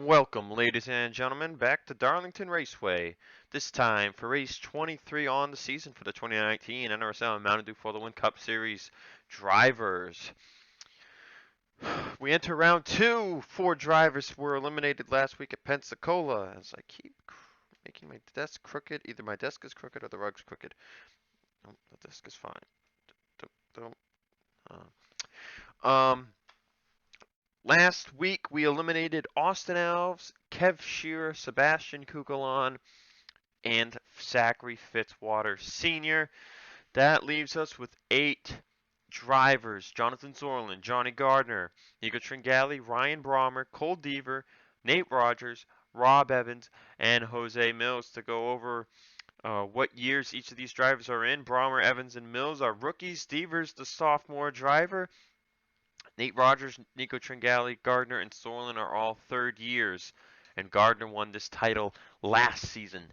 Welcome, ladies and gentlemen, back to Darlington Raceway. This time for race 23 on the season for the 2019 NRSL and Mountain Dew for the Win Cup Series drivers. We enter round two. 4 drivers were eliminated last week at Pensacola. As I keep making my desk crooked, either my desk is crooked or the rug's crooked. Oh, the desk is fine. Don't. Um. Last week, we eliminated Austin Alves, Kev Shearer, Sebastian Kugelon, and Zachary Fitzwater Sr. That leaves us with 8 drivers: Jonathan Zorlin, Johnny Gardner, Nico Tringali, Ryan Brommer, Cole Deaver, Nate Rogers, Rob Evans, and Jose Mills to go over what years each of these drivers are in. Brommer, Evans, and Mills are rookies. Deaver's the sophomore driver. Nate Rogers, Nico Tringali, Gardner, and Sorlin are all third years, and Gardner won this title last season.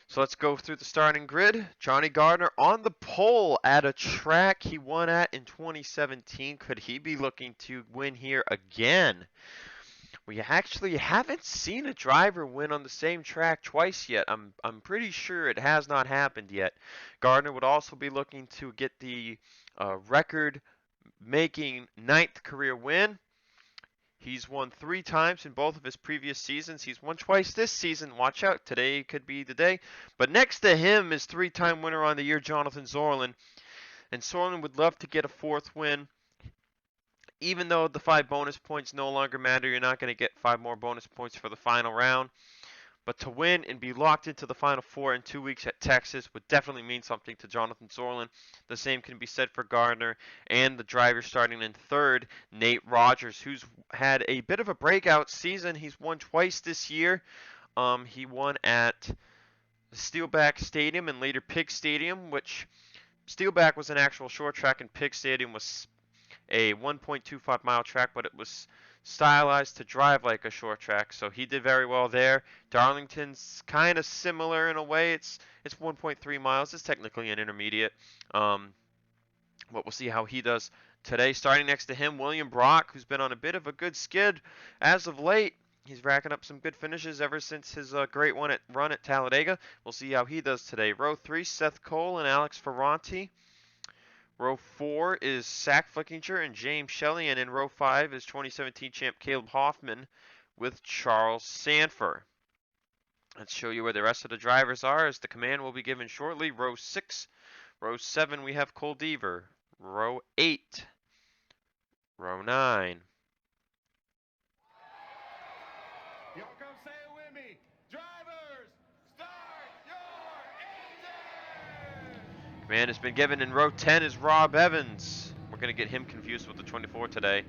So let's go through the starting grid. Johnny Gardner on the pole at a track he won at in 2017. Could he be looking to win here again? We actually haven't seen a driver win on the same track twice yet. I'm pretty sure it has not happened yet. Gardner would also be looking to get the record making 9th career win. He's won 3 times in both of his previous seasons. He's won twice this season. Watch out, today could be the day. But next to him is 3-time winner on the year, Jonathan Zorlin. And Zorlin would love to get a 4th win. Even though the 5 bonus points no longer matter, you're not going to get 5 more bonus points for the final round. But to win and be locked into the Final 4 in 2 weeks at Texas would definitely mean something to Jonathan Zorlin. The same can be said for Gardner and the driver starting in 3rd, Nate Rogers, who's had a bit of a breakout season. He's won twice this year. He won at Steelback Stadium and later Pig Stadium, which Steelback was an actual short track and Pig Stadium was a 1.25 mile track, but it was stylized to drive like a short track, so he did very well there. Darlington's kind of similar in a way. It's 1.3 miles. It's technically an intermediate. But we'll see how he does today. Starting next to him, William Brock, who's been on a bit of a good skid as of late. He's racking up some good finishes ever since his great run at Talladega. We'll see how he does today. Row 3, Seth Cole and Alex Ferranti. Row 4 is Zach Flickinger and James Shelley, and in row 5 is 2017 champ Caleb Hoffman with Charles Sanford. Let's show you where the rest of the drivers are, as the command will be given shortly. Row 6, row 7 we have Cole Deaver. Row 8, row 9. Y'all come say it with me. Drivers, start your engine! Command has been given. In row 10 is Rob Evans. We're going to get him confused with the 24 today.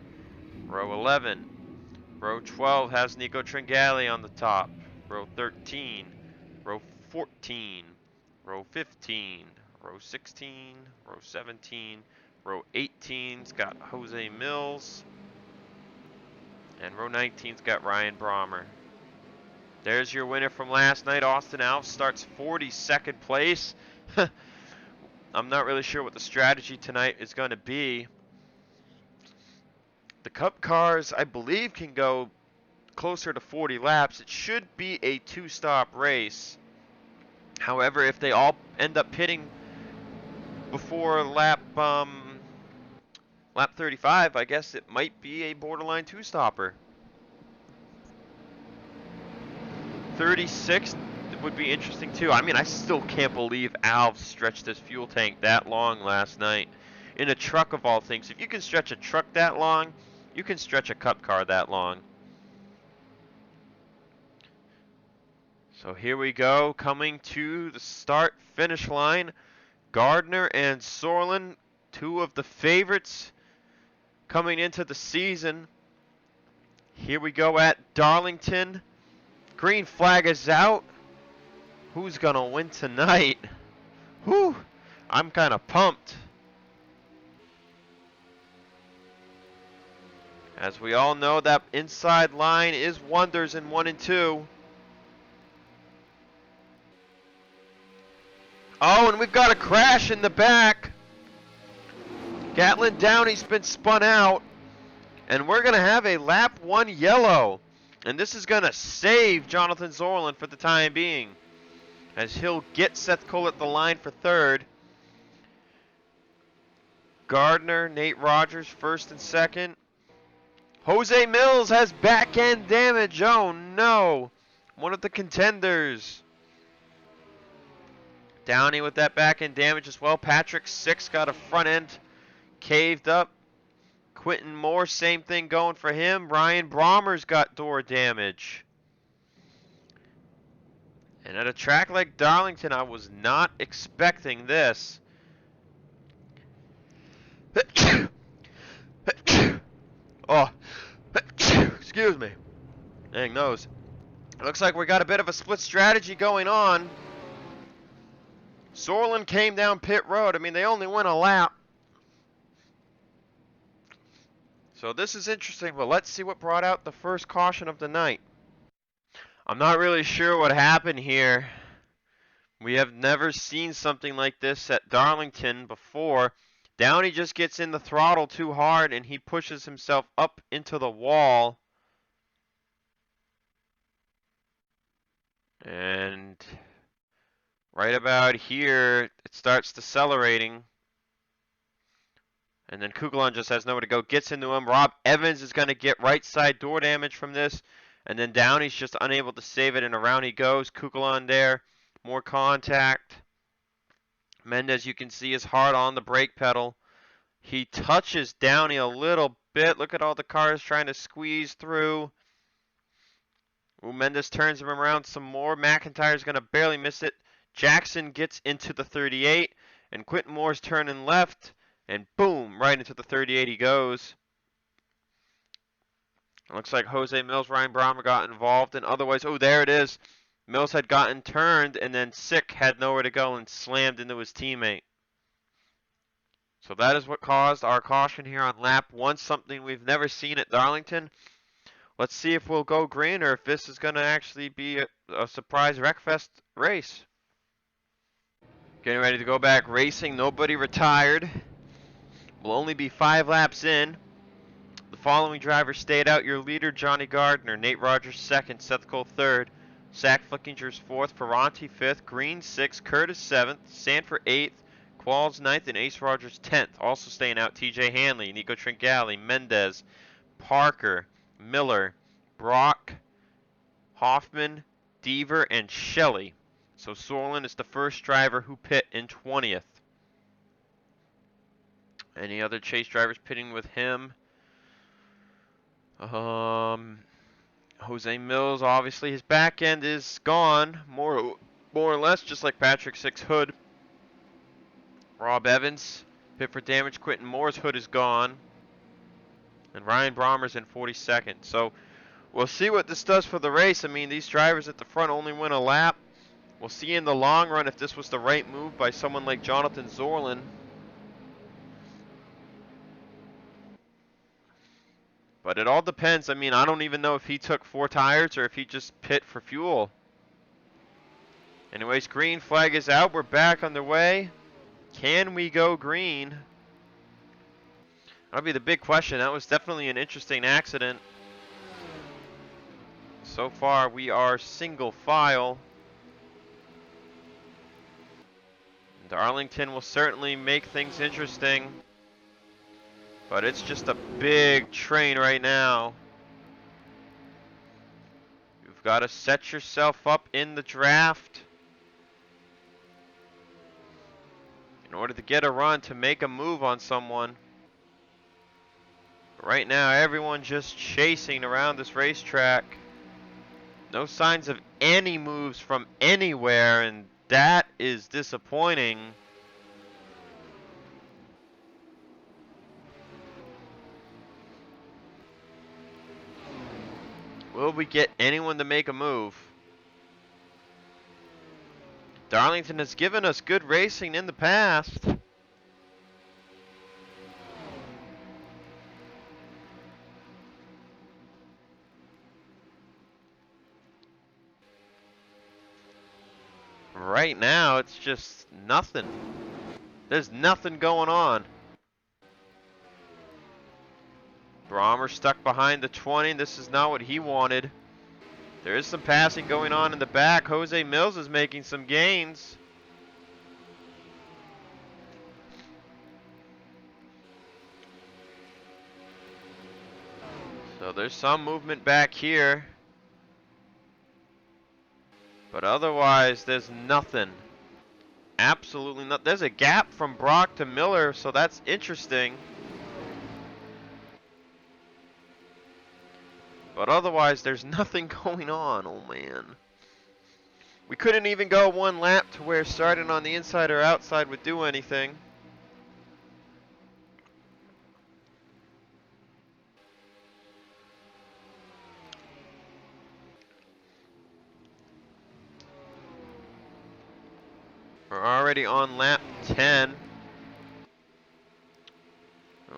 Row 11. Row 12 has Nico Tringali on the top. Row 13. Row 14. Row 15. Row 16. Row 17. Row 18's got Jose Mills. And row 19's got Ryan Brommer. There's your winner from last night. Austin Alves starts 42nd place. I'm not really sure what the strategy tonight is going to be. The Cup cars, I believe, can go closer to 40 laps. It should be a 2-stop race. However, if they all end up pitting before lap 35, I guess it might be a borderline 2-stopper. 36 would be interesting too. I mean, I still can't believe Alves stretched his fuel tank that long last night in a truck of all things. If you can stretch a truck that long, you can stretch a Cup car that long. So here we go, coming to the start finish line. Gardner and Zorlin, 2 of the favorites coming into the season. Here we go at Darlington. Green flag is out. Who's going to win tonight? Whew, I'm kind of pumped. As we all know, that inside line is wonders in 1 and 2. Oh, and we've got a crash in the back. Gatlin Downey's been spun out. And we're going to have a lap 1 yellow. And this is going to save Jonathan Zorlin for the time being, as he'll get Seth Cole at the line for third. Gardner, Nate Rogers, first and second. Jose Mills has back end damage. Oh no. One of the contenders. Downey with that back end damage as well. Patrick Six got a front end caved up. Quentin Moore, same thing going for him. Ryan Brommer's got door damage. And at a track like Darlington, I was not expecting this. Oh, excuse me. Dang nose. It looks like we got a bit of a split strategy going on. Zorlin came down pit road. I mean, they only went a lap. So this is interesting, but let's see what brought out the first caution of the night. I'm not really sure what happened here. We have never seen something like this at Darlington before. Downey just gets in the throttle too hard and he pushes himself up into the wall. And right about here, it starts decelerating. And then Kugelon just has nowhere to go, gets into him. Rob Evans is going to get right side door damage from this. And then Downey's just unable to save it, and around he goes. Kugelon there, more contact. Mendez, you can see, is hard on the brake pedal. He touches Downey a little bit. Look at all the cars trying to squeeze through. Ooh, Mendez turns him around some more. McIntyre's going to barely miss it. Jackson gets into the 38, and Quentin Moore's turning left, and boom, right into the 38 he goes. It looks like Jose Mills, Ryan Brommer got involved, and otherwise, oh, there it is. Mills had gotten turned, and then Sick had nowhere to go and slammed into his teammate. So that is what caused our caution here on lap 1, something we've never seen at Darlington. Let's see if we'll go green or if this is going to actually be a surprise Wreckfest race. Getting ready to go back racing. Nobody retired. We'll only be 5 laps in. The following drivers stayed out. Your leader, Johnny Gardner. Nate Rogers, 2nd. Seth Cole, 3rd. Zach Flickinger's 4th. Ferranti, 5th. Green, 6th. Curtis, 7th. Sanford, 8th. Qualls, 9th. And Ace Rogers, 10th. Also staying out, TJ Hanley, Nico Tringali, Mendez, Parker, Miller, Brock, Hoffman, Deaver, and Shelley. So Zorlin is the first driver who pit in 20th. Any other chase drivers pitting with him? Jose Mills, obviously his back end is gone, more or less, just like Patrick Six hood. Rob Evans, pit for damage. Quentin Moore's hood is gone. And Ryan Brommer's in 42nd. So we'll see what this does for the race. I mean, these drivers at the front only win a lap. We'll see in the long run if this was the right move by someone like Jonathan Zorlin. But it all depends. I mean, I don't even know if he took 4 tires or if he just pit for fuel. Anyways, green flag is out. We're back on the way. Can we go green? That'll be the big question. That was definitely an interesting accident. So far, we are single file. Darlington will certainly make things interesting. But it's just a big train right now. You've got to set yourself up in the draft in order to get a run, to make a move on someone. But right now, everyone just chasing around this racetrack. No signs of any moves from anywhere, and that is disappointing. Will we get anyone to make a move? Darlington has given us good racing in the past. Right now, it's just nothing. There's nothing going on. Brommer stuck behind the 20. This is not what he wanted. There is some passing going on in the back. Jose Mills is making some gains. So there's some movement back here. But otherwise, there's nothing. Absolutely not. There's a gap from Brock to Miller, so that's interesting. But otherwise, there's nothing going on. Oh, man. We couldn't even go one lap to where starting on the inside or outside would do anything. We're already on lap 10.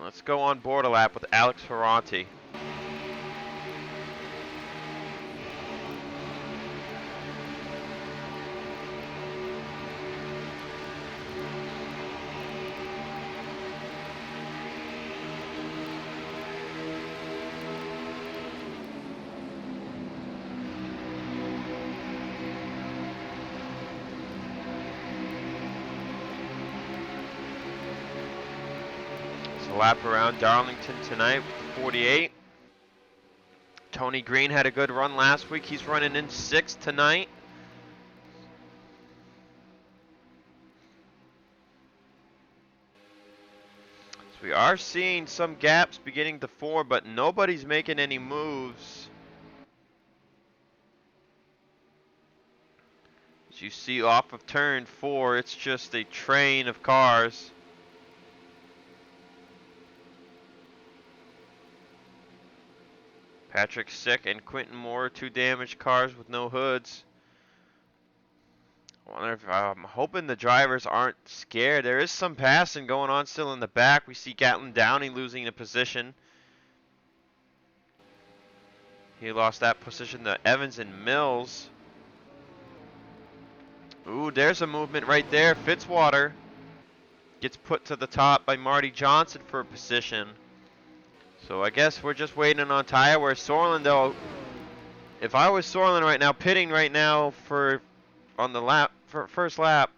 Let's go on board a lap with Alex Ferranti. Lap around Darlington tonight with the 48. Tony Green had a good run last week. He's running in 6th tonight. So we are seeing some gaps beginning to form, but nobody's making any moves. As you see off of turn 4, it's just a train of cars. Patrick Sick and Quentin Moore, 2 damaged cars with no hoods. I wonder if I'm hoping the drivers aren't scared. There is some passing going on still in the back. We see Gatlin Downey losing a position. He lost that position to Evans and Mills. Ooh, there's a movement right there. Fitzwater gets put to the top by Marty Johnson for a position. So I guess we're just waiting on tire. Where Sorlin, though, if I was Sorlin right now, pitting right now on the lap for first lap,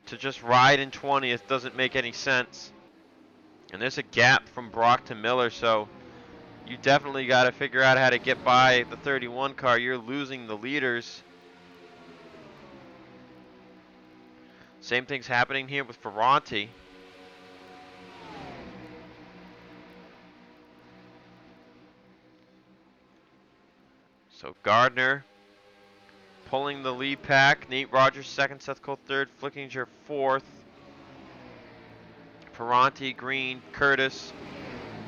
to just ride in 20th doesn't make any sense. And there's a gap from Brock to Miller, so you definitely got to figure out how to get by the 31 car. You're losing the leaders. Same thing's happening here with Ferranti. So Gardner pulling the lead pack. Nate Rogers second, Seth Cole third, Flickinger fourth. Ferranti, Green, Curtis,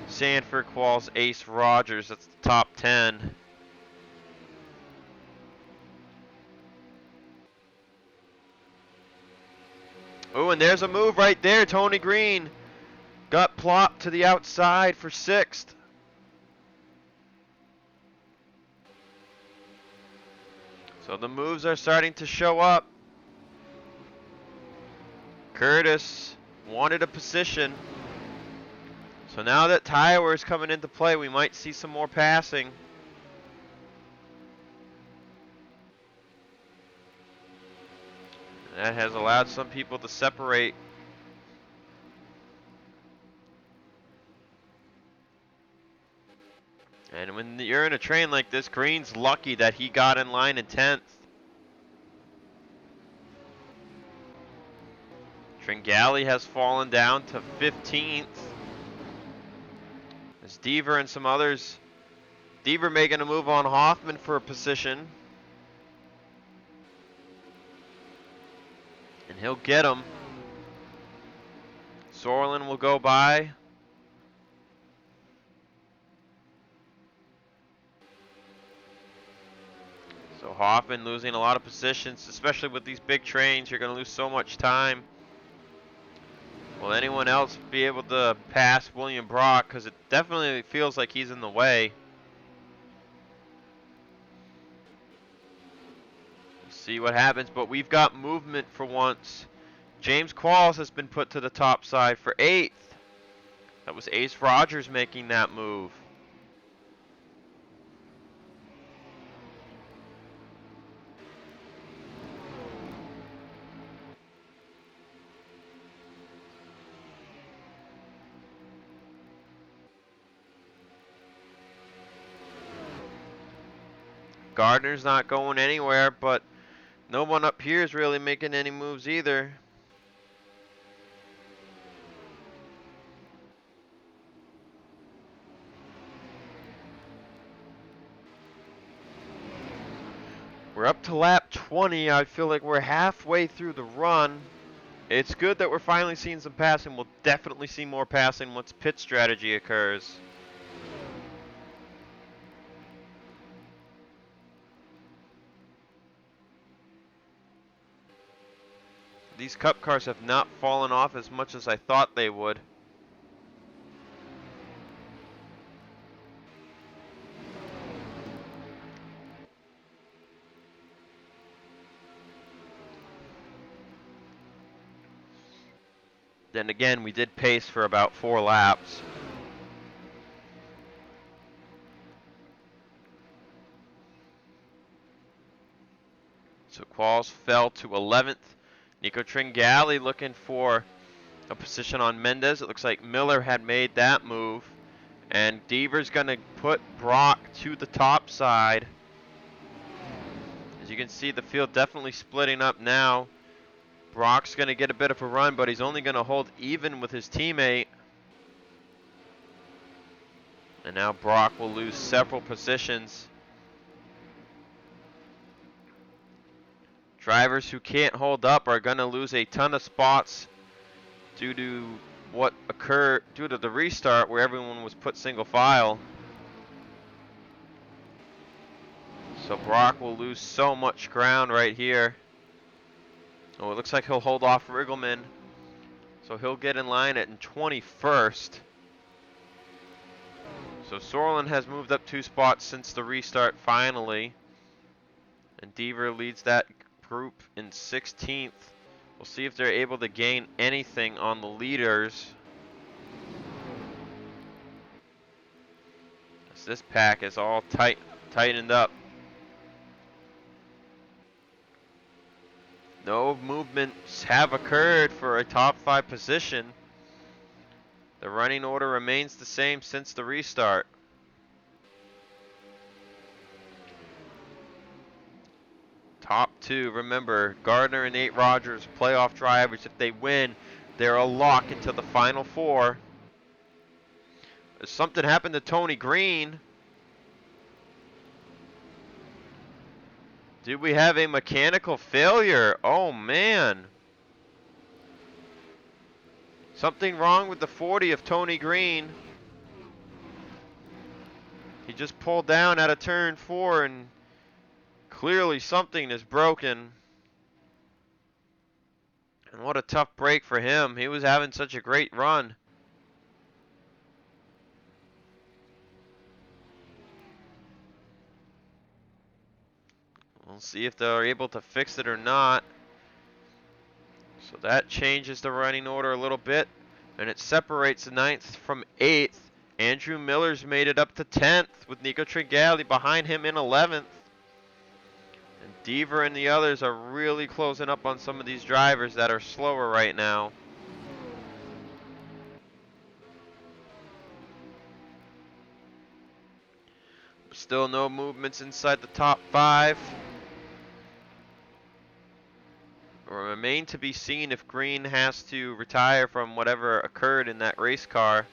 Sanford, Qualls, Ace, Rogers. That's the top 10. Oh, and there's a move right there. Tony Green got plopped to the outside for 6th. So the moves are starting to show up. Curtis wanted a position. So now that tire wear is coming into play, we might see some more passing. That has allowed some people to separate. And when you're in a train like this, Green's lucky that he got in line in 10th. Tringali has fallen down to 15th. As Deaver and some others. Deaver making a move on Hoffman for a position. And he'll get him. Sorlin will go by. So Hoffman losing a lot of positions, especially with these big trains. You're going to lose so much time. Will anyone else be able to pass William Brock? Because it definitely feels like he's in the way. See what happens, but we've got movement for once. James Qualls has been put to the top side for 8th. That was Ace Rogers making that move. Gardner's not going anywhere, but no one up here is really making any moves either. We're up to lap 20. I feel like we're halfway through the run. It's good that we're finally seeing some passing. We'll definitely see more passing once pit strategy occurs. These cup cars have not fallen off as much as I thought they would. Then again, we did pace for about 4 laps. So Qualls fell to 11th. Nico Tringali looking for a position on Mendez. It looks like Miller had made that move. And Deaver's going to put Brock to the top side. As you can see, the field definitely splitting up now. Brock's going to get a bit of a run, but he's only going to hold even with his teammate. And now Brock will lose several positions. Drivers who can't hold up are going to lose a ton of spots due to what occurred due to the restart where everyone was put single file. So Brock will lose so much ground right here. Oh, it looks like he'll hold off Riggleman. So he'll get in line at 21st. So Sorlin has moved up 2 spots since the restart finally. And Deaver leads that group in 16th. We'll see if they're able to gain anything on the leaders. As this pack is all tightened up. No movements have occurred for a top 5 position. The running order remains the same since the restart. Top 2, remember, Gardner and Nate Rogers, playoff drivers. If they win, they're a lock into the final 4. Something happened to Tony Green. Did we have a mechanical failure? Oh man. Something wrong with the 40 of Tony Green. He just pulled down out of turn 4 and clearly something is broken. And what a tough break for him. He was having such a great run. We'll see if they're able to fix it or not. So that changes the running order a little bit. And it separates the 9th from 8th. Andrew Miller's made it up to 10th with Nico Tringali behind him in 11th. And Deaver and the others are really closing up on some of these drivers that are slower right now. Still no movements inside the top 5. It will remain to be seen if Green has to retire from whatever occurred in that race car.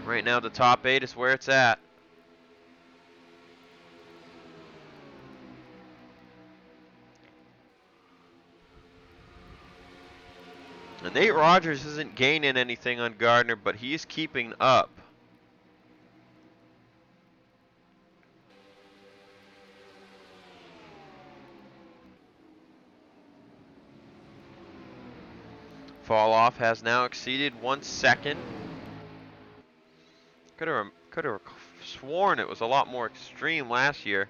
Right now the top 8 is where it's at. And Nate Rogers isn't gaining anything on Gardner, but he's keeping up. Fall off has now exceeded 1 second. Could have sworn it was a lot more extreme last year.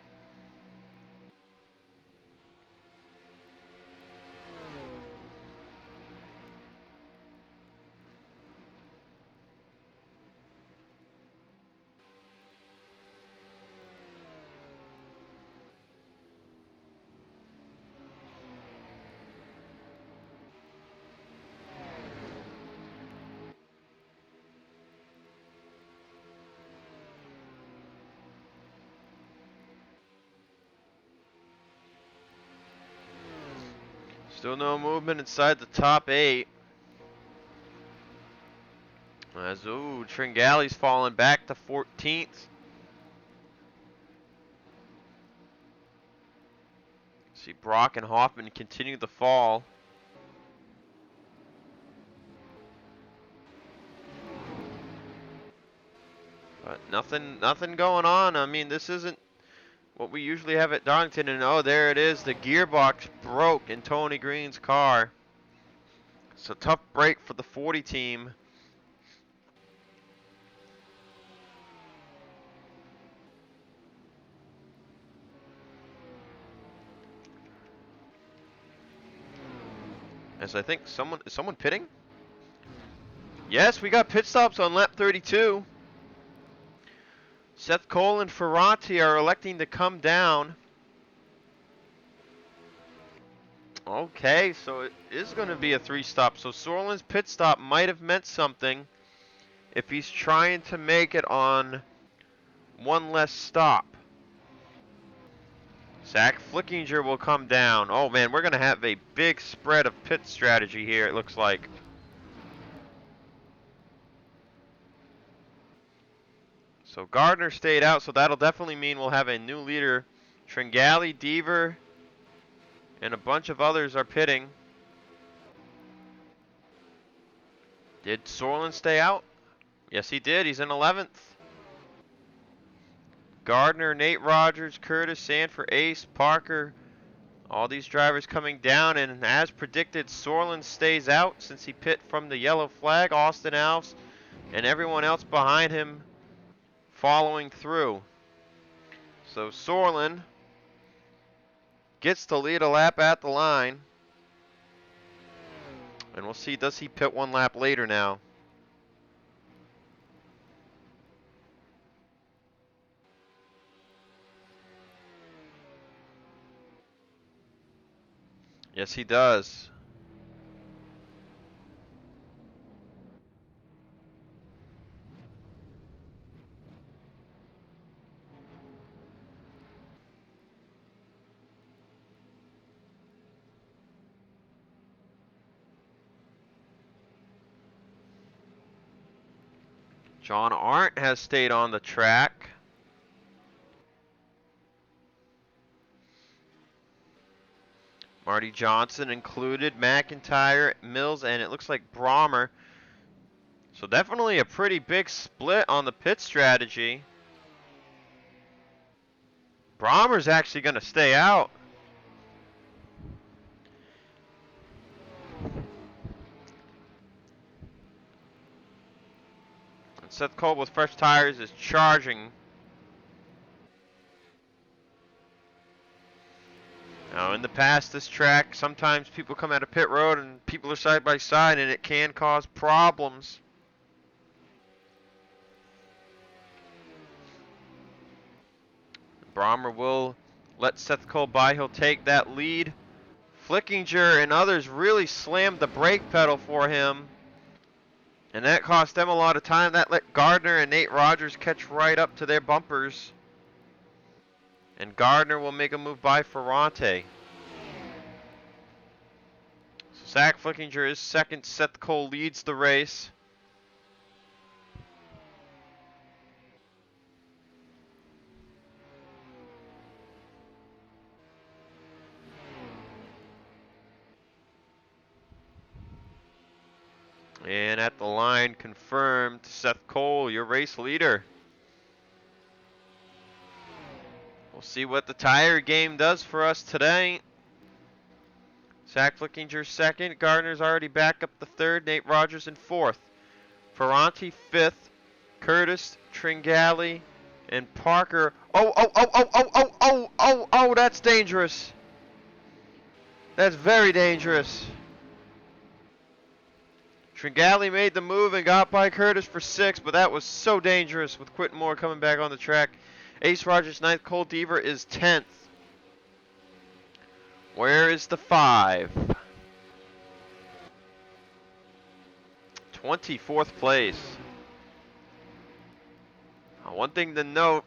Still no movement inside the top 8. As Tringale's falling back to 14th. See Brock and Hoffman continue the fall. But nothing going on. I mean, this isn't what we usually have at Darlington. And oh, there it is. The gearbox broke in Tony Green's car. It's a tough break for the 40 team. As I think is someone pitting? Yes, we got pit stops on lap 32. Seth Cole and Ferranti are electing to come down. Okay, so it is going to be a 3-stop. So Sorlin's pit stop might have meant something if he's trying to make it on one less stop. Zach Flickinger will come down. Oh man, we're going to have a big spread of pit strategy here, it looks like. So Gardner stayed out, so that'll definitely mean we'll have a new leader. Tringale, Deaver, and a bunch of others are pitting. Did Sorlin stay out? Yes, he did. He's in 11th. Gardner, Nate Rogers, Curtis, Sanford, Ace, Parker, all these drivers coming down, and as predicted, Sorlin stays out since he pit from the yellow flag. Austin Alves and everyone else behind him following through. So Sorlin gets to lead a lap at the line. And we'll see, does he pit one lap later now? Yes, he does. John Arndt has stayed on the track. Marty Johnson included, McIntyre, Mills, and it looks like Brommer. So definitely a pretty big split on the pit strategy. Brommer's actually going to stay out. And Seth Cole with fresh tires is charging. Now in the past, this track, sometimes people come out of pit road and people are side by side and it can cause problems. Brommer will let Seth Cole by. He'll take that lead. Flickinger and others really slammed the brake pedal for him. And that cost them a lot of time. That let Gardner and Nate Rogers catch right up to their bumpers. And Gardner will make a move by Ferrante. So Zach Flickinger is second. Seth Cole leads the race. And at the line, confirmed, Seth Cole, your race leader. We'll see what the tire game does for us today. Zach Flickinger second. Gardner's already back up the third. Nate Rogers in fourth. Ferranti fifth. Curtis, Tringale, and Parker. Oh, that's dangerous. That's very dangerous. Tringale made the move and got by Curtis for 6, but that was so dangerous with Quentin Moore coming back on the track. Ace Rogers 9th, Cole Deaver is 10th. Where is the 5? 24th place. Now, one thing to note,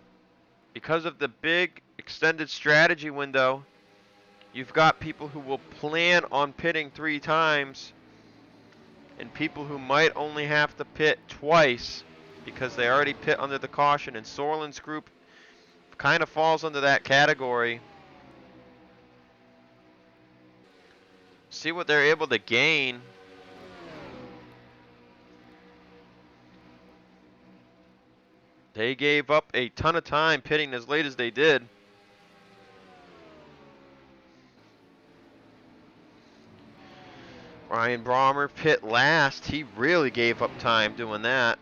because of the big extended strategy window, you've got people who will plan on pitting 3 times and people who might only have to pit twice because they already pit under the caution, and Sorlin's group kind of falls under that category. See what they're able to gain. They gave up a ton of time pitting as late as they did. Ryan Brommer pit last. He really gave up time doing that.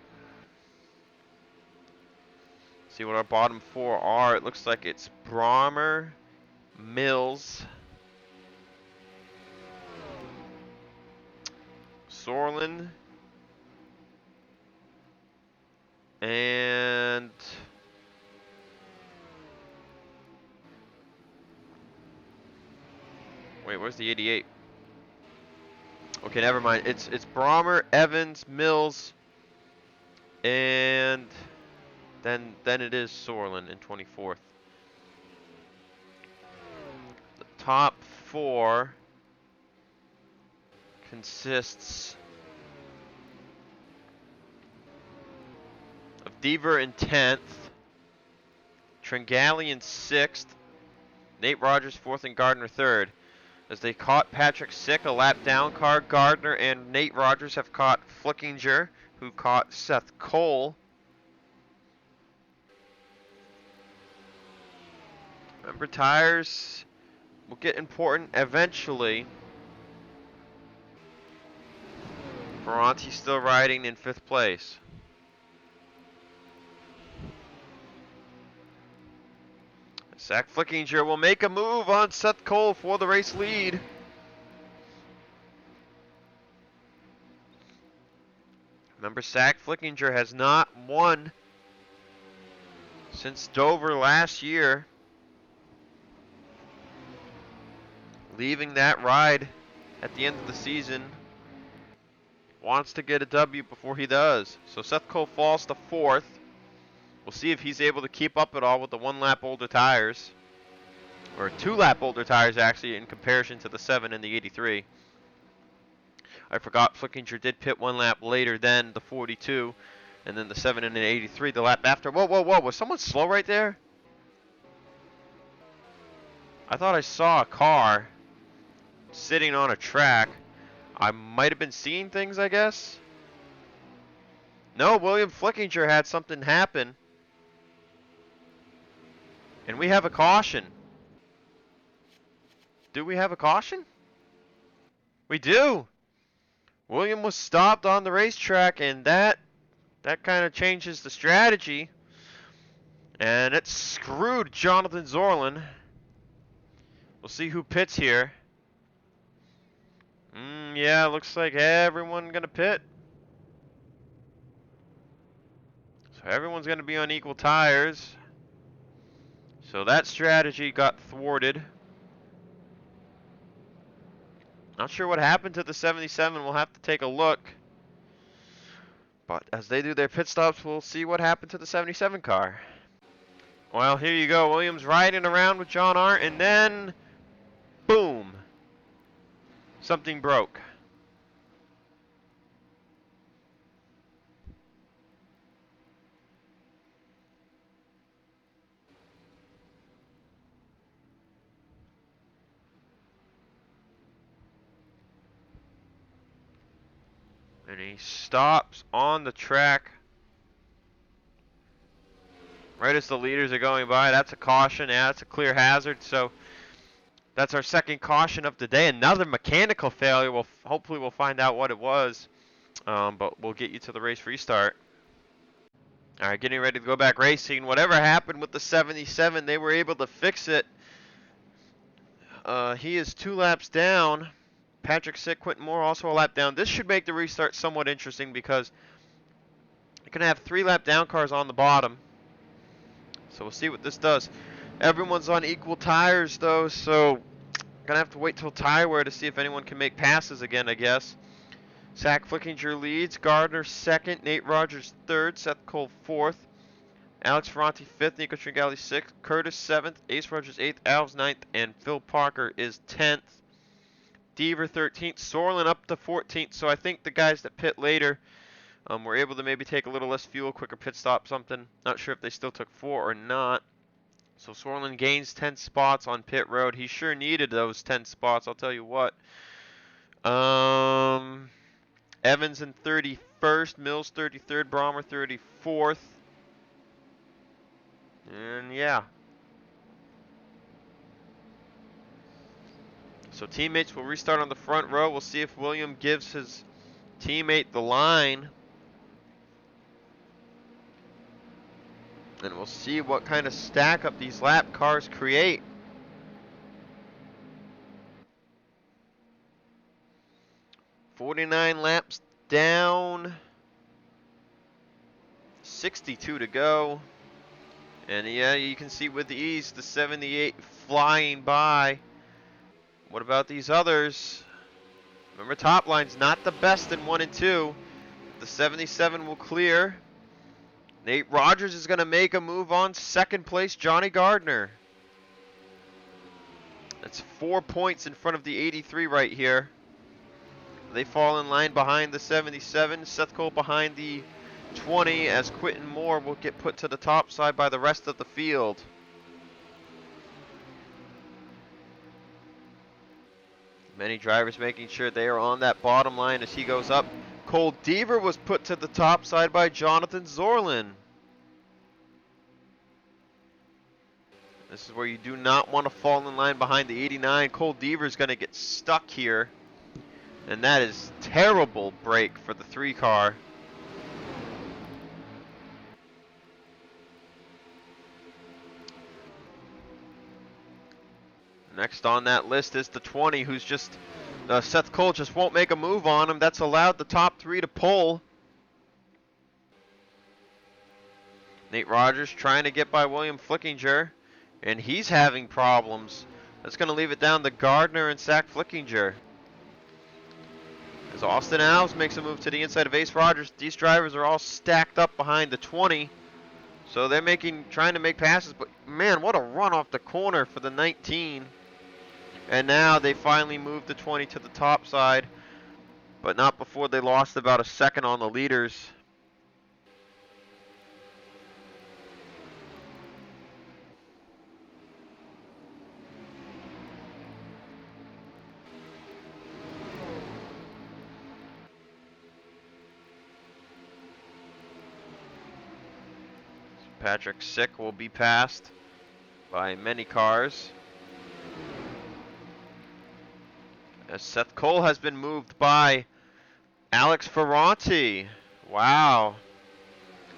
See what our bottom 4 are. It looks like it's Brommer, Mills, Sorlin, and wait, where's the 88? Okay, never mind. It's Brommer, Evans, Mills, and then it is Sorlin in 24th. The top 4 consists of Deaver in 10th, Tringali in 6th, Nate Rogers 4th, and Gardner 3rd. As they caught Patrick Sick a lap down car, Gardner and Nate Rogers have caught Flickinger, who caught Seth Cole. Remember, tires will get important eventually. Ferranti still riding in 5th place. Zach Flickinger will make a move on Seth Cole for the race lead. Remember, Zach Flickinger has not won since Dover last year, leaving that ride at the end of the season. Wants to get a W before he does. So Seth Cole falls to 4th. We'll see if he's able to keep up at all with the 1 lap older tires. Or 2 lap older tires, actually, in comparison to the 7 and the 83. I forgot Flickinger did pit 1 lap later than the 42. And then the 7 and the 83 the lap after. Whoa, whoa, whoa. Was someone slow right there? I thought I saw a car sitting on a track. I might have been seeing things, I guess. No, William Flickinger had something happen. And we have a caution. Do we have a caution? We do. William was stopped on the racetrack, and that kind of changes the strategy. And it screwed Jonathan Zorlin. We'll see who pits here. Yeah, looks like everyone gonna pit. So everyone's gonna be on equal tires. So that strategy got thwarted. Not sure what happened to the 77. We'll have to take a look. But as they do their pit stops, we'll see what happened to the 77 car. Well, here you go. Williams riding around with John Arndt, and then boom. Something broke. And he stops on the track right as the leaders are going by. That's a caution. Yeah, that's a clear hazard. So that's our second caution of the day. Another mechanical failure. Hopefully we'll find out what it was. But we'll get you to the race restart. All right, getting ready to go back racing. Whatever happened with the 77, they were able to fix it. He is 2 laps down. Patrick Sick, Quentin Moore also a lap down. This should make the restart somewhat interesting because you're going to have 3 lap down cars on the bottom. So we'll see what this does. Everyone's on equal tires though, so going to have to wait till tire wear to see if anyone can make passes again, I guess. Zach Flickinger leads, Gardner 2nd, Nate Rogers 3rd, Seth Cole 4th, Alex Ferranti 5th, Nico Tringali 6th, Curtis 7th, Ace Rogers 8th, Alves 9th, and Phil Parker is 10th. Deaver 13th, Sorlin up to 14th, so I think the guys that pit later were able to maybe take a little less fuel, quicker pit stop, something. Not sure if they still took 4 or not. So Sorlin gains 10 spots on pit road. He sure needed those 10 spots, I'll tell you what. Evans in 31st, Mills 33rd, Brommer 34th. And yeah. So teammates will restart on the front row. We'll see if William gives his teammate the line. And we'll see what kind of stack up these lap cars create. "49 laps down, 62 to go." And yeah, you can see with ease the 78 flying by. What about these others? Remember, top line's not the best in 1 and 2. The 77 will clear. Nate Rogers is going to make a move on second place, Johnny Gardner. That's 4 points in front of the 83 right here. They fall in line behind the 77. Seth Cole behind the 20, as Quentin Moore will get put to the top side by the rest of the field. Many drivers making sure they are on that bottom line as he goes up. Cole Deaver was put to the top side by Jonathan Zorlin. This is where you do not want to fall in line behind the 89. Cole Deaver is going to get stuck here. And that is terrible break for the 3 car. Next on that list is the 20, who's just, Seth Cole just won't make a move on him. That's allowed the top 3 to pull. Nate Rogers trying to get by William Flickinger, and he's having problems. That's going to leave it down to Gardner and Zach Flickinger. As Austin Alves makes a move to the inside of Ace Rogers, these drivers are all stacked up behind the 20. So they're trying to make passes, but man, what a run off the corner for the 19. And now they finally moved the 20 to the top side, but not before they lost about a second on the leaders. Patrick Sick will be passed by many cars, as Seth Cole has been moved by Alex Ferranti. Wow.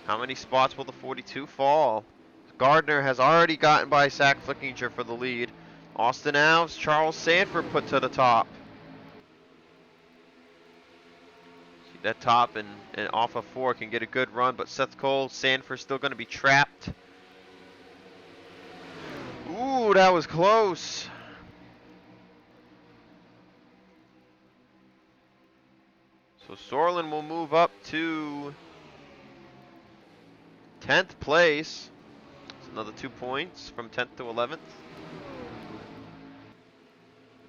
How many spots will the 42 fall? Gardner has already gotten by Zach Flickinger for the lead. Austin Alves, Charles Sanford put to the top. See that top and off of 4 can get a good run, but Seth Cole, Sanford still going to be trapped. Ooh, that was close. So Sorlin will move up to 10th place. That's another 2 points from 10th to 11th.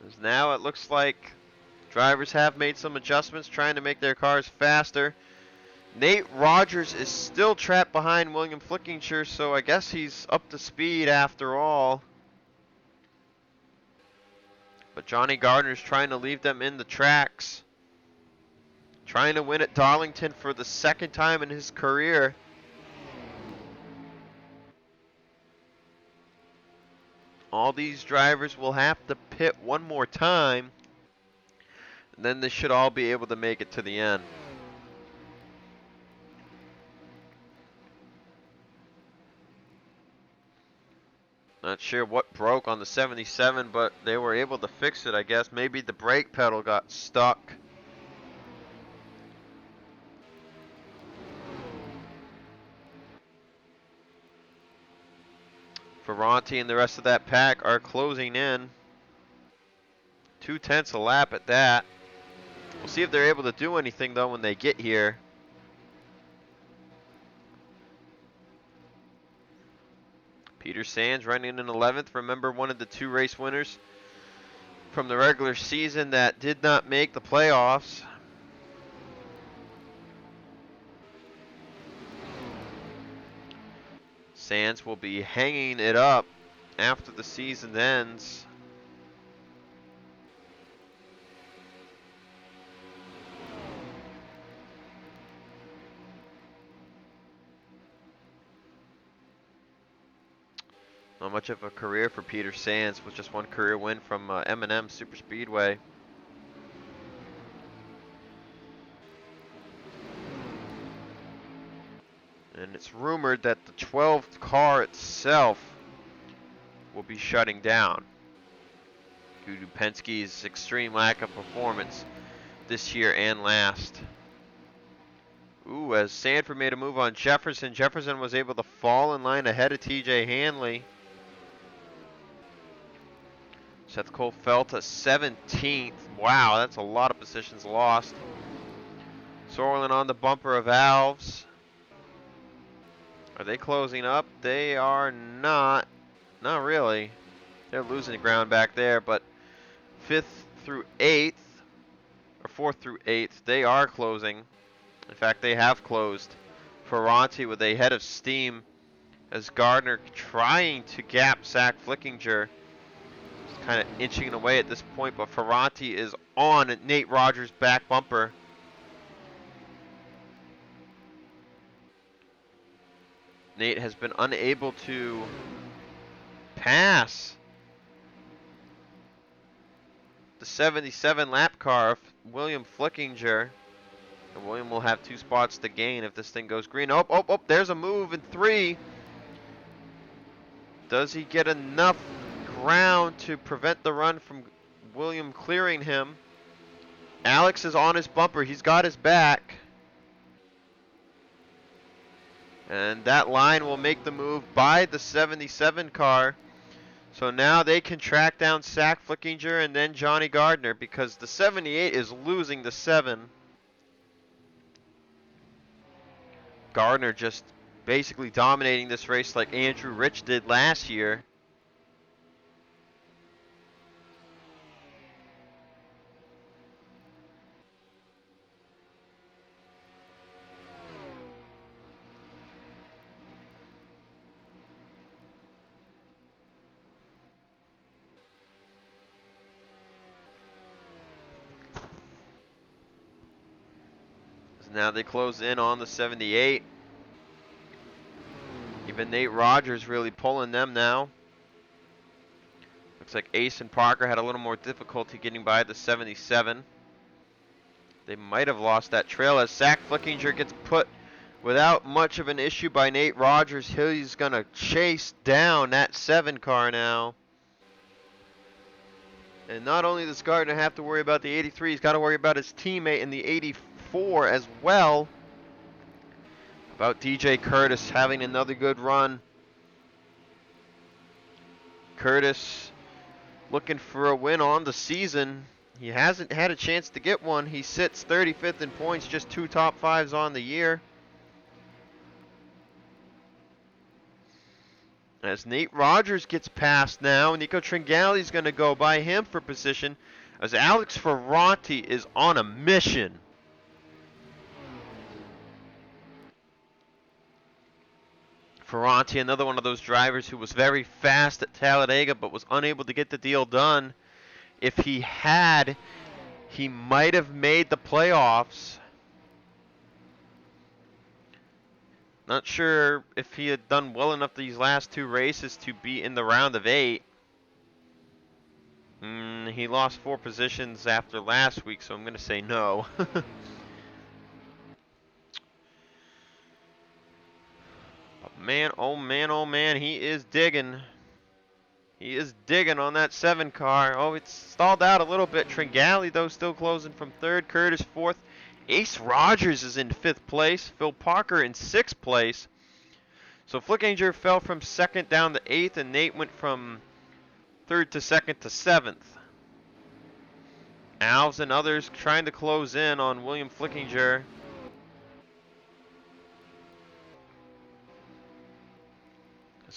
As now it looks like drivers have made some adjustments, trying to make their cars faster. Nate Rogers is still trapped behind William Flickinger, so I guess he's up to speed after all. But Johnny Gardner's trying to leave them in the tracks. Trying to win at Darlington for the 2nd time in his career. All these drivers will have to pit one more time, and then they should all be able to make it to the end. Not sure what broke on the 77, but they were able to fix it, I guess. Maybe the brake pedal got stuck. Ferranti and the rest of that pack are closing in. 2/10 a lap at that. We'll see if they're able to do anything though when they get here. Peter Sands running in 11th. Remember, one of the 2 race winners from the regular season that did not make the playoffs. Sands will be hanging it up after the season ends. Not much of a career for Peter Sands, with just 1 career win from M&M Super Speedway. And it's rumored that the 12th car itself will be shutting down due to Penske's extreme lack of performance this year and last. Ooh, as Sanford made a move on Jefferson, Jefferson was able to fall in line ahead of TJ Hanley. Seth Cole fell to 17th. Wow, that's a lot of positions lost. Sorlin on the bumper of Alves. Are they closing up? They are not. Not really. They're losing ground back there, but 5th through 8th, or 4th through 8th, they are closing. In fact, they have closed. Ferranti with a head of steam as Gardner trying to gap Zach Flickinger. Just kind of inching away at this point, but Ferranti is on Nate Rogers' back bumper. Nate has been unable to pass the 77 lap car of William Flickinger. And William will have 2 spots to gain if this thing goes green. Oh, there's a move in 3. Does he get enough ground to prevent the run from William clearing him? Alex is on his bumper. He's got his back. And that line will make the move by the 77 car. So now they can track down Zach Flickinger and then Johnny Gardner, because the 78 is losing the 7. Gardner just basically dominating this race like Andrew Rich did last year. Now they close in on the 78. Even Nate Rogers really pulling them now. Looks like Ace and Parker had a little more difficulty getting by the 77. They might have lost that trail as Zach Flickinger gets put without much of an issue by Nate Rogers. He's going to chase down that 7 car now. And not only does Gardner have to worry about the 83, he's got to worry about his teammate in the 84 as well. About DJ Curtis having another good run. Curtis looking for a win on the season. He hasn't had a chance to get one. He sits 35th in points, just 2 top 5s on the year. As Nate Rogers gets past now, Nico Tringali's going to go by him for position, as Alex Ferranti is on a mission. Ferranti, another one of those drivers who was very fast at Talladega but was unable to get the deal done. If he had, he might have made the playoffs. Not sure if he had done well enough these last 2 races to be in the round of 8. He lost 4 positions after last week, so I'm going to say no. But man, oh man, he is digging. He is digging on that 7 car. Oh, it's stalled out a little bit. Tringali, though, still closing from 3rd. Curtis 4th. Ace Rogers is in 5th place. Phil Parker in 6th place. So Flickinger fell from 2nd down to 8th, and Nate went from 3rd to 2nd to 7th. Alves and others trying to close in on William Flickinger.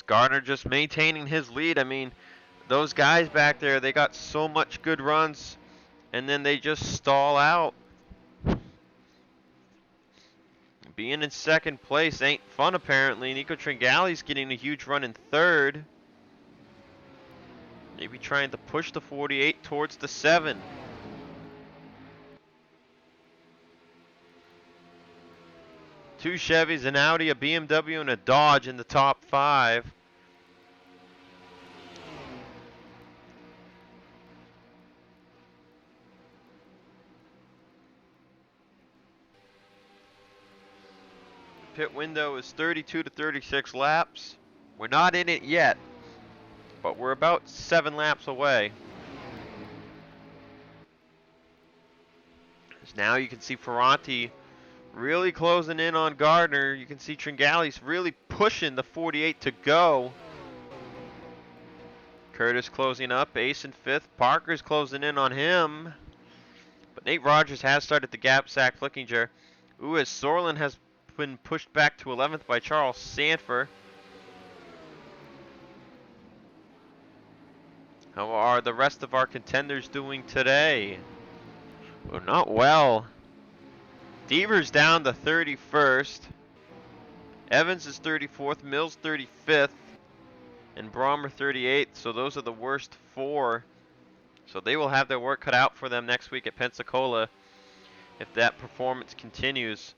laps. Gardner just maintaining his lead. I mean, those guys back there, they got so much good runs, and then they just stall out. Being in second place ain't fun, apparently. Nico Tringale's getting a huge run in third. Maybe trying to push the 48 towards the 7. Two Chevys, an Audi, a BMW, and a Dodge in the top 5. Pit window is 32 to 36 laps. We're not in it yet, but we're about 7 laps away. So now you can see Ferranti really closing in on Gardner. You can see Tringale's really pushing the 48 to go. Curtis closing up, Ace in 5th. Parker's closing in on him. But Nate Rogers has started the gap, Zach Flickinger. Ooh, as Sorlin has been pushed back to 11th by Charles Sanford. How are the rest of our contenders doing today? Well, not well. Devers down to 31st. Evans is 34th. Mills 35th. And Brommer 38th. So those are the worst 4. So they will have their work cut out for them next week at Pensacola if that performance continues.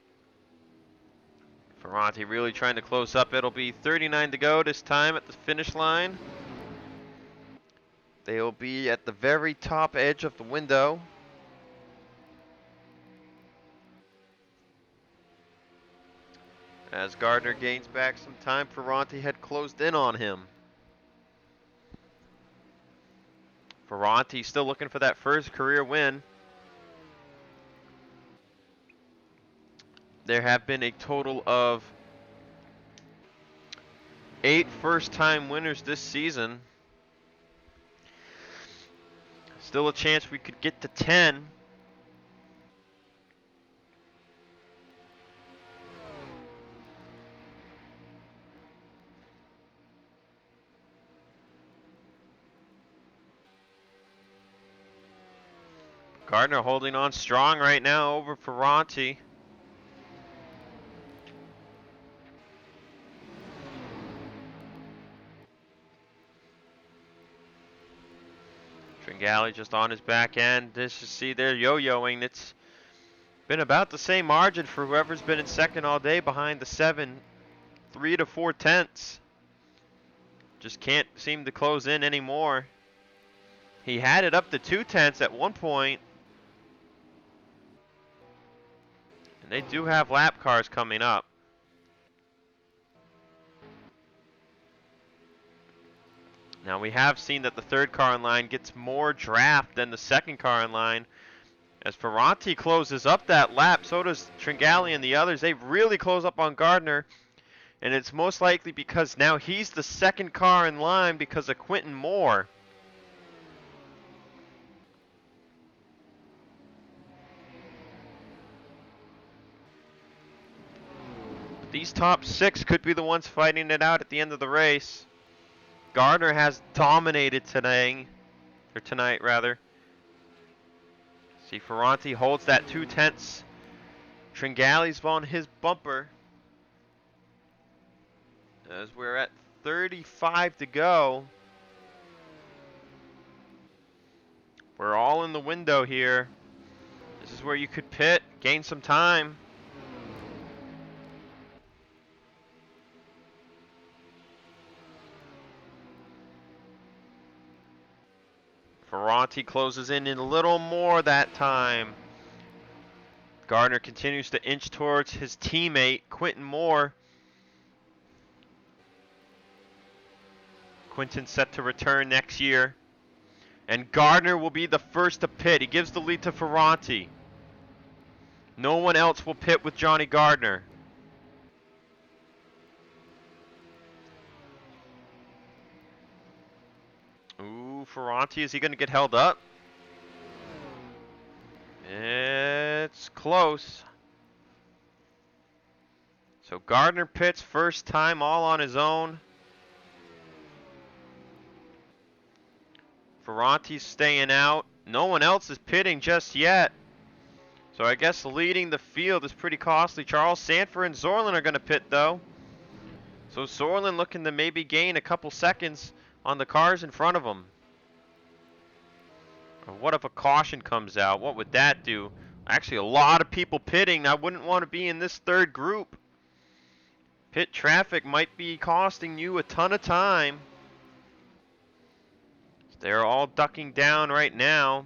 Ferranti really trying to close up. It'll be 39 to go this time at the finish line. They'll be at the very top edge of the window. As Gardner gains back some time, Ferranti had closed in on him. Ferranti still looking for that first career win. There have been a total of 8 first-time winners this season. Still a chance we could get to 10. Gardner holding on strong right now over Ferranti. Tringale just on his back end. This you see they're yo-yoing. It's been about the same margin for whoever's been in second all day behind the 7. 3 to 4 tenths. Just can't seem to close in anymore. He had it up to 2 tenths at one point. And they do have lap cars coming up. Now we have seen that the third car in line gets more draft than the second car in line. As Ferranti closes up that lap, so does Tringale and the others. They really close up on Gardner. And it's most likely because now he's the second car in line because of Quentin Moore. These top 6 could be the ones fighting it out at the end of the race. Gardner has dominated today, or tonight rather. See, Ferranti holds that 2 tenths. Tringale's on his bumper. As we're at 35 to go. We're all in the window here. This is where you could pit, gain some time. Ferranti closes in a little more that time. Gardner continues to inch towards his teammate, Quentin Moore. Quentin set to return next year. And Gardner will be the first to pit. He gives the lead to Ferranti. No one else will pit with Johnny Gardner. Ooh, Ferranti, is he going to get held up? It's close. So Gardner pits first time all on his own. Ferranti's staying out. No one else is pitting just yet. So I guess leading the field is pretty costly. Charles Sanford and Zorlin are going to pit though. So Zorlin looking to maybe gain a couple seconds on the cars in front of him. Or what if a caution comes out? What would that do? Actually, a lot of people pitting. I wouldn't want to be in this third group. Pit traffic might be costing you a ton of time. They're all ducking down right now.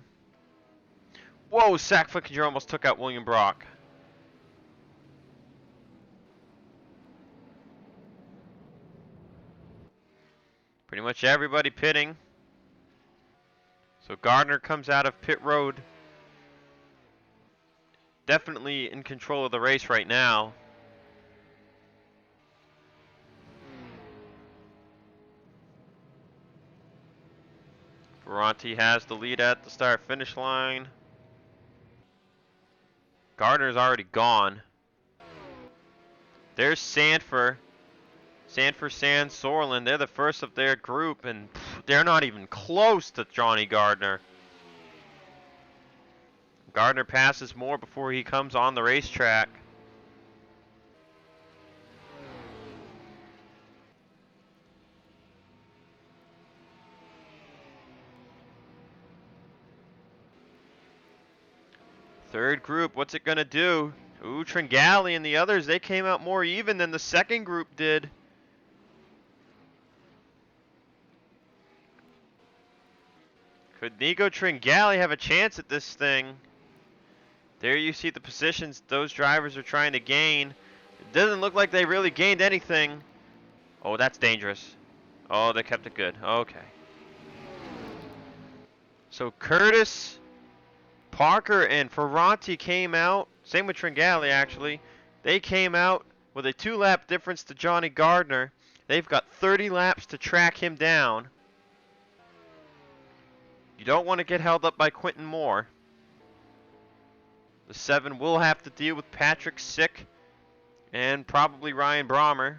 Whoa, Sack Flickinger almost took out William Brock. Pretty much everybody pitting. So Gardner comes out of pit road. Definitely in control of the race right now. Ferranti has the lead at the start-finish line. Gardner's already gone. There's Sanford. Sanford, Sand, Sorlin. They're the first of their group, and they're not even close to Johnny Gardner. Gardner passes more before he comes on the racetrack. Third group, what's it going to do? Ooh, Tringali and the others, they came out more even than the second group did. Could Nico Tringali have a chance at this thing? There you see the positions those drivers are trying to gain. It doesn't look like they really gained anything. Oh, that's dangerous. Oh, they kept it good. Okay. So Curtis, Parker, and Ferranti came out. Same with Tringali, actually. They came out with a 2-lap difference to Johnny Gardner. They've got 30 laps to track him down. You don't want to get held up by Quentin Moore. The 7 will have to deal with Patrick Sick and probably Ryan Brommer.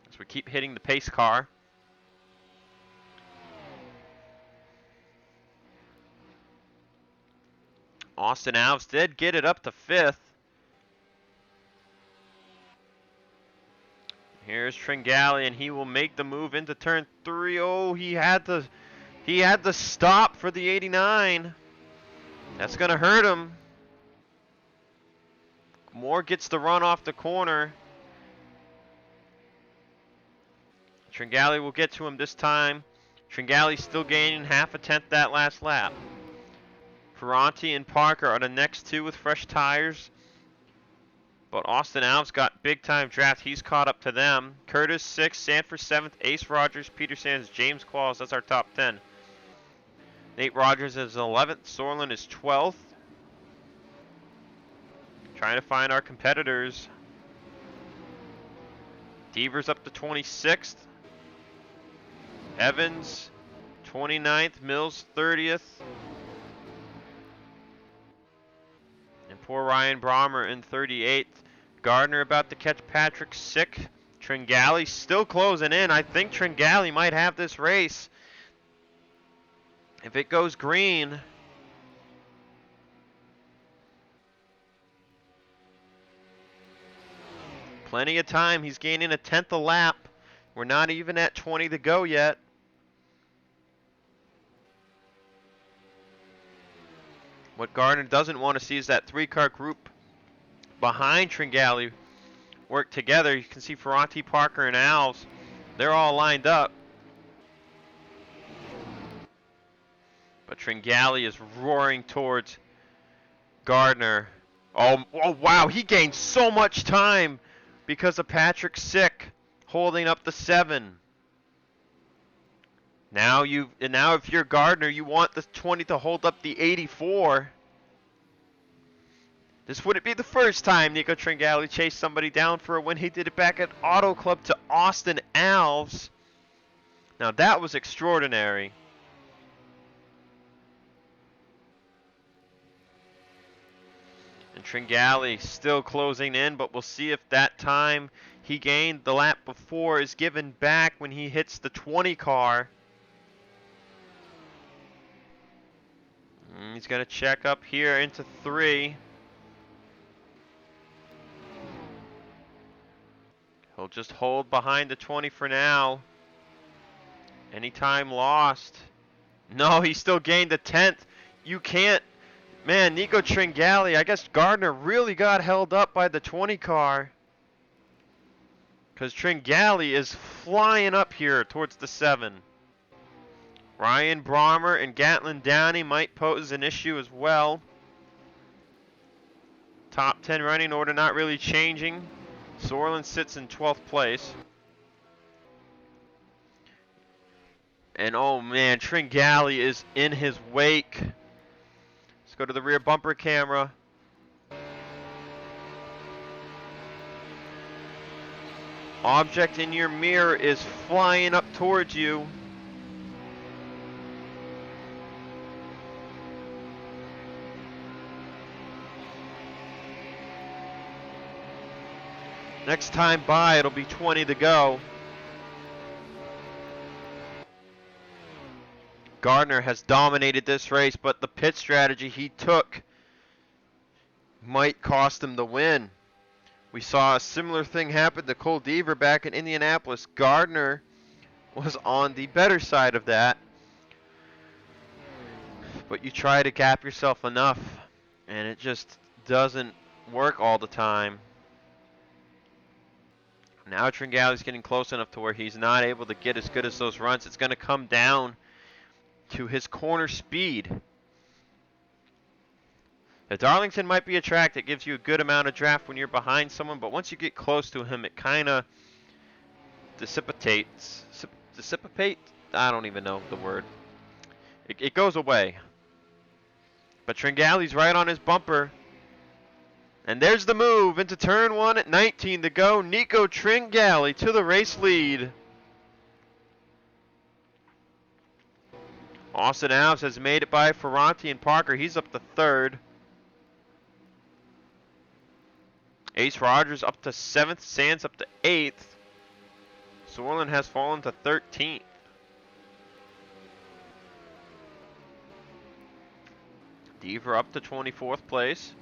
As we keep hitting the pace car. Austin Alves did get it up to 5th. Here's Tringali, and he will make the move into turn 3. Oh, he had to stop for the 89. That's gonna hurt him. Moore gets the run off the corner. Tringali will get to him this time. Tringali still gaining half a tenth that last lap. Ferranti and Parker are the next 2 with fresh tires. But Austin Alves got big time draft. He's caught up to them. Curtis 6th, Sanford 7th, Ace Rogers, Peter Sands, James Qualls. That's our top 10. Nate Rogers is 11th. Sorlin is 12th. Trying to find our competitors. Devers up to 26th. Evans 29th. Mills 30th. And poor Ryan Brommer in 38th. Gardner about to catch Patrick Sick. Tringali still closing in. I think Tringali might have this race. If it goes green. Plenty of time. He's gaining a tenth a lap. We're not even at 20 to go yet. What Gardner doesn't want to see is that 3-car group behind Tringali work together. You can see Ferranti, Parker, and Alves. They're all lined up. But Tringali is roaring towards Gardner. Oh, wow, he gained so much time because of Patrick Sick holding up the 7. Now if you're Gardner, you want the 20 to hold up the 84. This wouldn't be the first time Nico Tringali chased somebody down for a win. He did it back at Auto Club to Austin Alves. Now that was extraordinary. And Tringali still closing in, but we'll see if that time he gained the lap before is given back when he hits the 20 car. He's going to check up here into 3. He'll just hold behind the 20 for now. Any time lost. No, he still gained the 10th. You can't. Man, Nico Tringali, I guess Gardner really got held up by the 20 car. Because Tringali is flying up here towards the 7. Ryan Brommer and Gatlin Downey might pose an issue as well. Top 10 running order not really changing. Zorlin sits in 12th place. And oh man, Tringali is in his wake. Let's go to the rear bumper camera. Object in your mirror is flying up towards you. Next time by, it'll be 20 to go. Gardner has dominated this race, but the pit strategy he took might cost him the win. We saw a similar thing happen to Cole Deaver back in Indianapolis. Gardner was on the better side of that. But you try to gap yourself enough, and it just doesn't work all the time. Now Tringali's getting close enough to where he's not able to get as good as those runs. It's going to come down to his corner speed. Now, Darlington might be a track that gives you a good amount of draft when you're behind someone, but once you get close to him, it kind of dissipates. Dissipate? I don't even know the word. It goes away. But Tringali's right on his bumper. And there's the move into turn 1 at 19 to go. Nico Tringali to the race lead. Austin Alves has made it by Ferranti and Parker. He's up to 3rd. Ace Rogers up to 7th. Sands up to 8th. Sorlin has fallen to 13th. Deaver up to 24th place.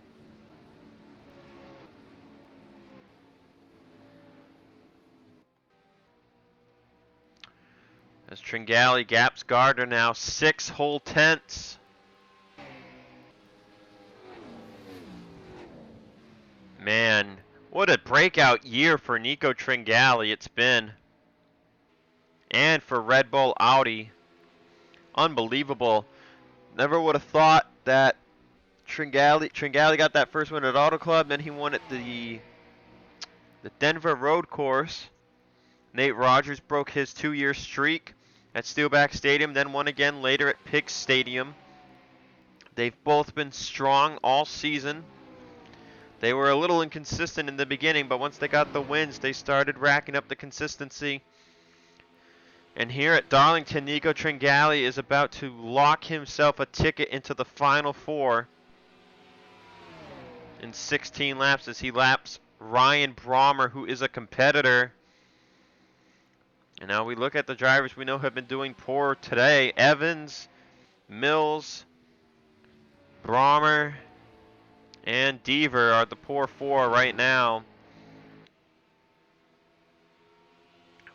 As Tringali gaps Gardner now 6 whole tenths. Man, what a breakout year for Nico Tringali it's been. And for Red Bull Audi. Unbelievable. Never would have thought that Tringali got that first win at Auto Club, then he won at the Denver Road Course. Nate Rogers broke his 2-year streak at Steelback Stadium, then won again later at Piggs Stadium. They've both been strong all season. They were a little inconsistent in the beginning, but once they got the wins, they started racking up the consistency. And here at Darlington, Nico Tringali is about to lock himself a ticket into the Final Four in 16 laps as he laps Ryan Brommer, who is a competitor. And now we look at the drivers we know have been doing poor today. Evans, Mills, Brommer, and Deaver are the poor 4 right now.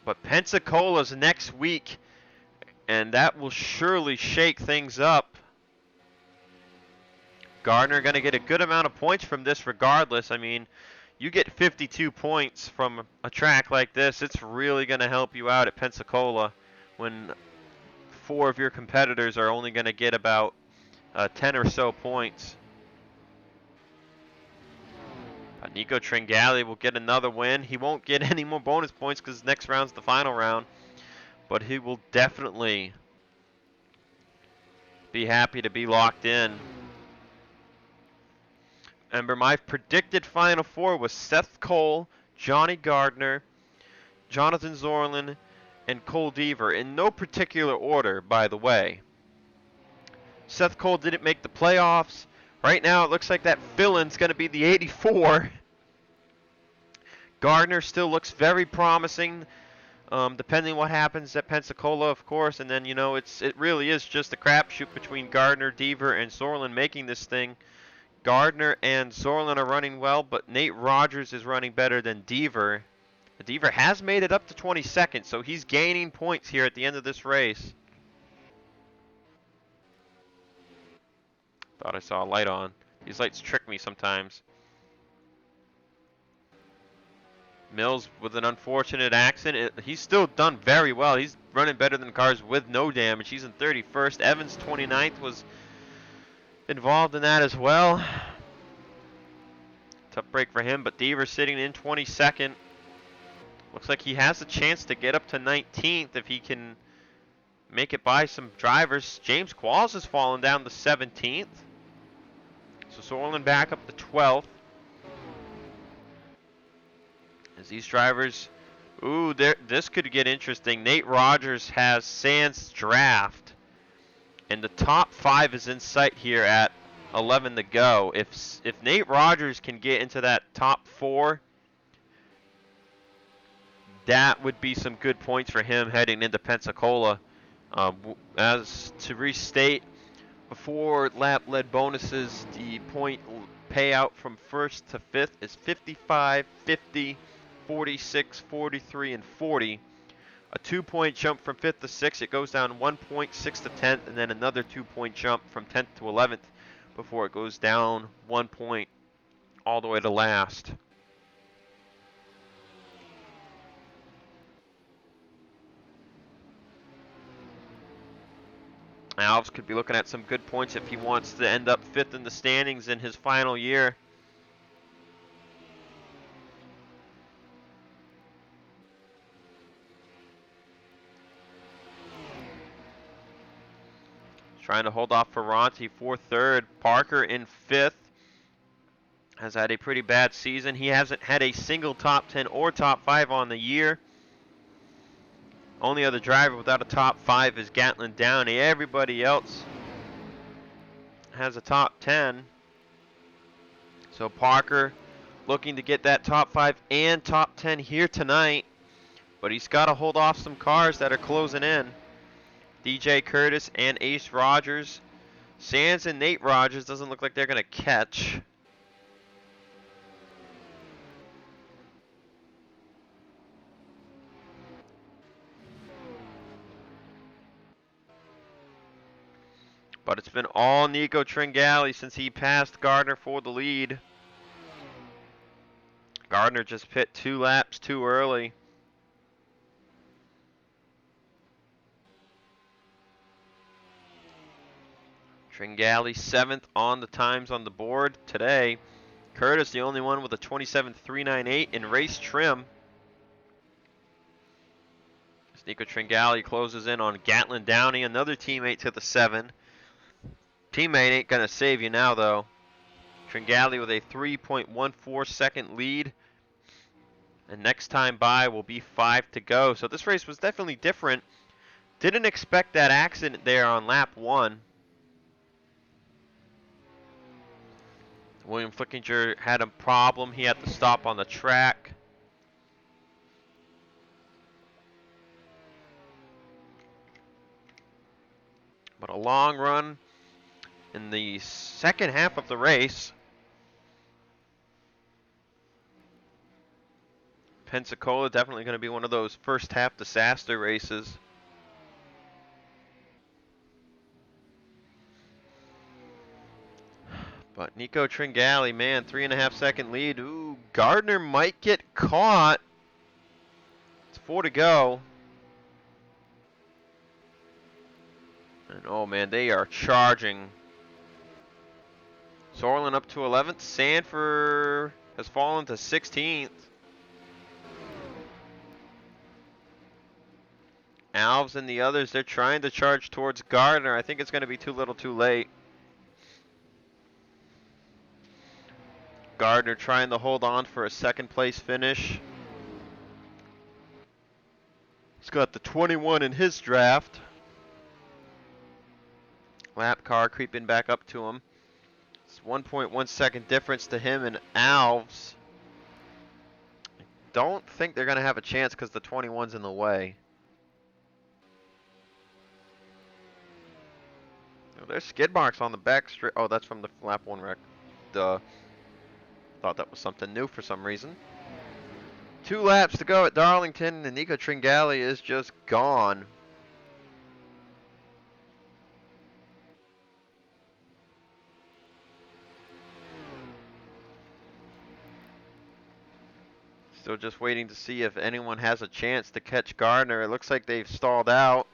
But Pensacola's next week, and that will surely shake things up. Gardner going to get a good amount of points from this regardless. I mean, you get 52 points from a track like this, it's really going to help you out at Pensacola when 4 of your competitors are only going to get about 10 or so points. Nico Tringali will get another win. He won't get any more bonus points because next round's the final round, but he will definitely be happy to be locked in. Remember, my predicted Final Four was Seth Cole, Johnny Gardner, Jonathan Zorlin, and Cole Deaver, in no particular order, by the way. Seth Cole didn't make the playoffs. Right now, it looks like that fill-in's going to be the 84. Gardner still looks very promising, depending what happens at Pensacola, of course. And then, it really is just a crapshoot between Gardner, Deaver, and Zorlin making this thing. Gardner and Zorlin are running well, but Nate Rogers is running better than Deaver. Deaver has made it up to 22nd, so he's gaining points here at the end of this race. Thought I saw a light on. These lights trick me sometimes. Mills with an unfortunate accident. He's still done very well. He's running better than cars with no damage. He's in 31st. Evans 29th was involved in that as well. Tough break for him, but Deaver sitting in 22nd. Looks like he has a chance to get up to 19th if he can make it by some drivers. James Qualls has fallen down to 17th. So Zorlin back up to 12th. As these drivers, this could get interesting. Nate Rogers has Sands draft, and the top 5 is in sight here at 11 to go. If Nate Rogers can get into that top 4, that would be some good points for him heading into Pensacola. As to restate, before lap lead bonuses, the point payout from 1st to 5th is 55, 50, 46, 43, and 40. A 2-point jump from 5th to 6th, it goes down 1 point, 6th to 10th, and then another 2-point jump from 10th to 11th before it goes down 1 point all the way to last. Alves could be looking at some good points if he wants to end up 5th in the standings in his final year. Trying to hold off Ferranti for 3rd. Parker in 5th. Has had a pretty bad season. He hasn't had a single top 10 or top 5 on the year. Only other driver without a top 5 is Gatlin Downey. Everybody else has a top 10. So Parker looking to get that top 5 and top 10 here tonight. But he's got to hold off some cars that are closing in. DJ Curtis and Ace Rogers. Sands and Nate Rogers doesn't look like they're going to catch. But it's been all Nico Tringali since he passed Gardner for the lead. Gardner just pit 2 laps too early. Tringali 7th on the times on the board today. Curtis the only one with a 27.398 in race trim. As Nico Tringali closes in on Gatlin Downey, another teammate to the 7. Teammate ain't gonna save you now though. Tringali with a 3.14 second lead. And next time by will be 5 to go. So this race was definitely different. Didn't expect that accident there on lap 1. William Flickinger had a problem. He had to stop on the track. But a long run in the second half of the race. Pensacola definitely going to be one of those first half disaster races. But Nico Tringali, man, 3.5 second lead. Ooh, Gardner might get caught. It's 4 to go. And oh man, they are charging. Zorlin up to 11th. Sanford has fallen to 16th. Alves and the others, they're trying to charge towards Gardner. I think it's going to be too little too late. Gardner trying to hold on for a second place finish. He's got the 21 in his draft. Lap car creeping back up to him. It's 1.1 second difference to him and Alves. Don't think they're going to have a chance because the 21's in the way. Oh, there's skid marks on the back straight. Oh, that's from the lap 1 wreck. Duh. Thought that was something new for some reason. 2 laps to go at Darlington, and Nico Tringali is just gone. Still just waiting to see if anyone has a chance to catch Gardner. It looks like they've stalled out.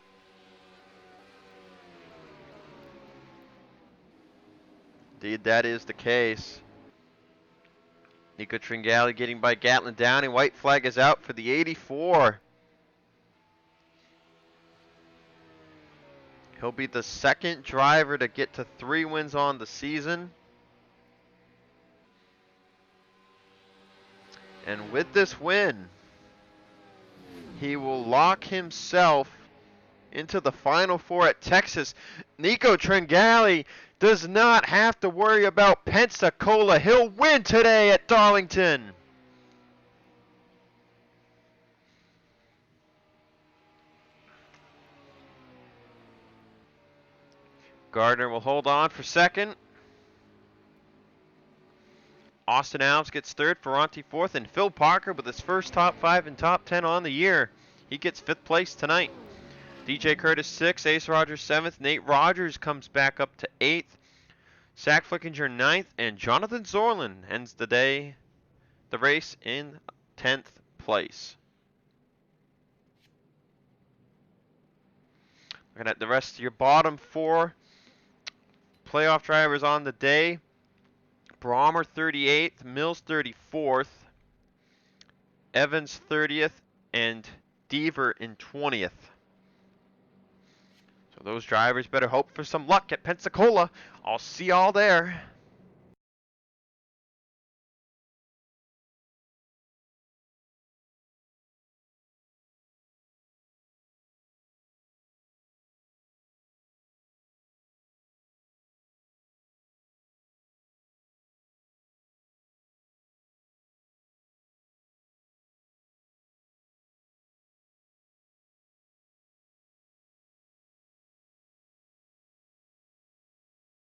Indeed, that is the case. Nico Tringali getting by Gatlin down, and white flag is out for the 84. He'll be the second driver to get to 3 wins on the season. And with this win, he will lock himself into the Final Four at Texas. Nico Tringali does not have to worry about Pensacola. He'll win today at Darlington. Gardner will hold on for second. Austin Alves gets third, Ferranti fourth, and Phil Parker with his first top 5 and top 10 on the year. He gets 5th place tonight. DJ Curtis 6th, Ace Rogers 7th, Nate Rogers comes back up to 8th, Zach Flickinger 9th, and Jonathan Zorlin ends the race in 10th place. Looking at the rest of your bottom 4 playoff drivers on the day. Brommer 38th, Mills 34th, Evans 30th, and Deaver in 20th. So those drivers better hope for some luck at Pensacola. I'll see y'all there.